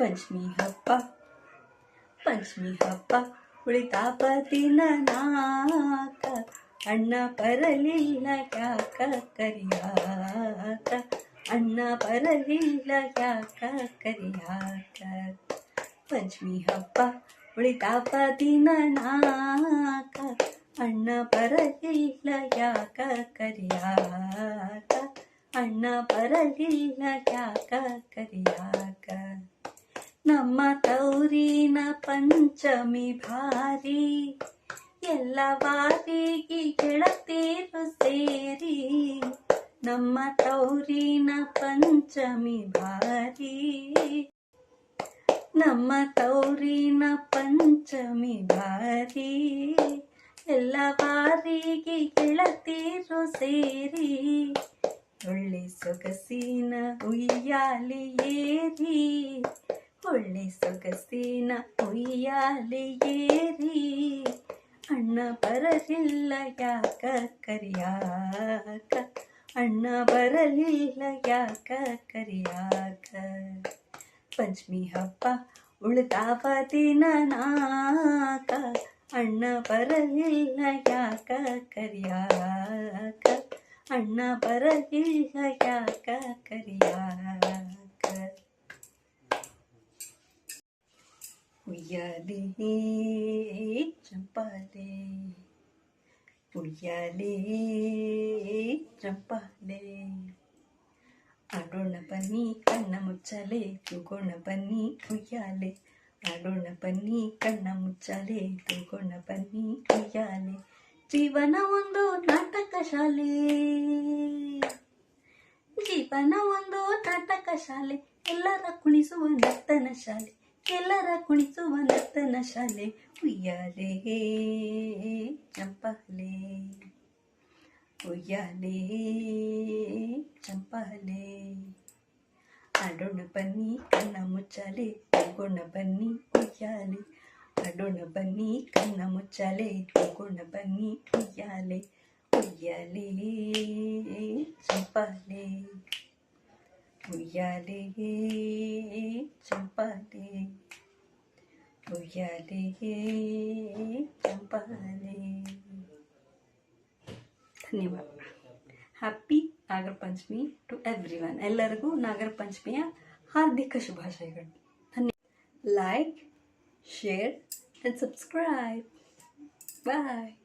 ಪಂಚಮಿ ಹಬ್ಬ ಉಳಿತಾಪ ದಿನ ನಾಕ ಅಣ್ಣ ಬರಲಿಲ್ಲ ಯಾಕ ಕರಿಯಾಕ ಅಣ್ಣ ಬರಲಿಲ್ಲ ಯಾಕ ಕರಿಯಾಕ ಪಂಚಮಿ ಹಬ್ಬ ಉಳಿತಾಪ ದಿನ ನಾಕ ಅಣ್ಣ ಬರಲಿಲ್ಲ ಯಾಕ ಕರಿಯಾಕ ಅಣ್ಣ ಬರಲಿಲ್ಲ ಯಾಕ ಕರಿಯಾಕ ನಮ್ಮ ತೌರಿನ ಪಂಚಮಿ ಭಾರಿ ಎಲ್ಲ ವಾರಿಗೆ ಗೆಳತೀರು ಸೇರಿ ನಮ್ಮ ತೌರಿನ ಪಂಚಮಿ ಭಾರಿ ನಮ್ಮ ತೌರಿನ ಪಂಚಮಿ ಭಾರಿ ಎಲ್ಲ ವಾರಿಗೆ ಗೆಳತೀರು ಸೇರಿ ಒಳ್ಳೆ ಸೊಗಸಿನ ಉಯ್ಯಾಲಿ ಏರಿ ಒಳ್ಳೆ ಸೊಗಸಿನ ಉಯ್ಯಾಲಿ ಏರಿ ಅಣ್ಣ ಬರಲಿಲ್ಲ ಯಾಕ ಕರಿಯಾಕ ಅಣ್ಣ ಬರಲಿಲ್ಲ ಯಾಕ ಕರಿಯಾಕ ಪಂಚಮಿ ಹಬ್ಬ ಉಳಿತಾವ ದಿನ ನಾಕ ಅಣ್ಣ ಬರಲಿಲ್ಲ ಯಾಕ ಕರಿಯಾಕ ಅಣ್ಣ ಬರಲಿಲ್ಲ ಯಾಕ ಕರಿಯಾಕ ಉಯ್ಯಾಲೆ ಚಂಪಾಲೆ ಉಯ್ಯಾಲೆ ಚಂಪಾಲೆ ಆಡೋಣ ಬನ್ನಿ ಕಣ್ಣ ಮುಚ್ಚಲೆ ತೂಗೋಣ ಬನ್ನಿ ಉಯ್ಯಾಲೆ ಆಡೋಣ ಬನ್ನಿ ಕಣ್ಣ ಮುಚ್ಚಲೆ ತೂಗೋಣ ಬನ್ನಿ ಉಯ್ಯಾಲೆ ಜೀವನ ಒಂದು ನಾಟಕ ಶಾಲೆ ಜೀವನ ಒಂದು ನಾಟಕ ಶಾಲೆ ಎಲ್ಲರ ಕುಣಿಸುವ ನರ್ತನ ಶಾಲೆ ಎಲ್ಲರ ಕುಣಿಸುವ ನರ್ತನ ಶಾಲೆ ಉಯ್ಯಾಲೆ ಚಂಪಾಲೆ ಉಯ್ಯಾಲೆ ಚಂಪಾಲೆ ಆಡೋಣ ಬನ್ನಿ ಕಣ್ಣ ಮುಚ್ಚಾಲೆ ತಗೋಣ ಬನ್ನಿ ಉಯ್ಯಾಲೆ ಆಡೋಣ ಬನ್ನಿ ಕಣ್ಣ ಮುಚ್ಚಾಲೆ ತಗೋಣ ಬನ್ನಿ ಉಯ್ಯಾಲೆ ಉಯ್ಯಾಲೆ ಚಂಪಾಲೆ ಉಯ್ಯಾಲೆ ಚಂಪಾಲೆ ಉಯ್ಯಾಲೆ ಚಂಪಾಲೆ ಧನ್ಯವಾದ. Happy Nagara Panchami to everyone. ಎಲ್ಲರಿಗೂ ನಾಗರ ಪಂಚಮಿಯ ಹಾರ್ದಿಕ ಶುಭಾಶಯಗಳು. ಧನ್ಯವಾದ. Like, share and subscribe. Bye.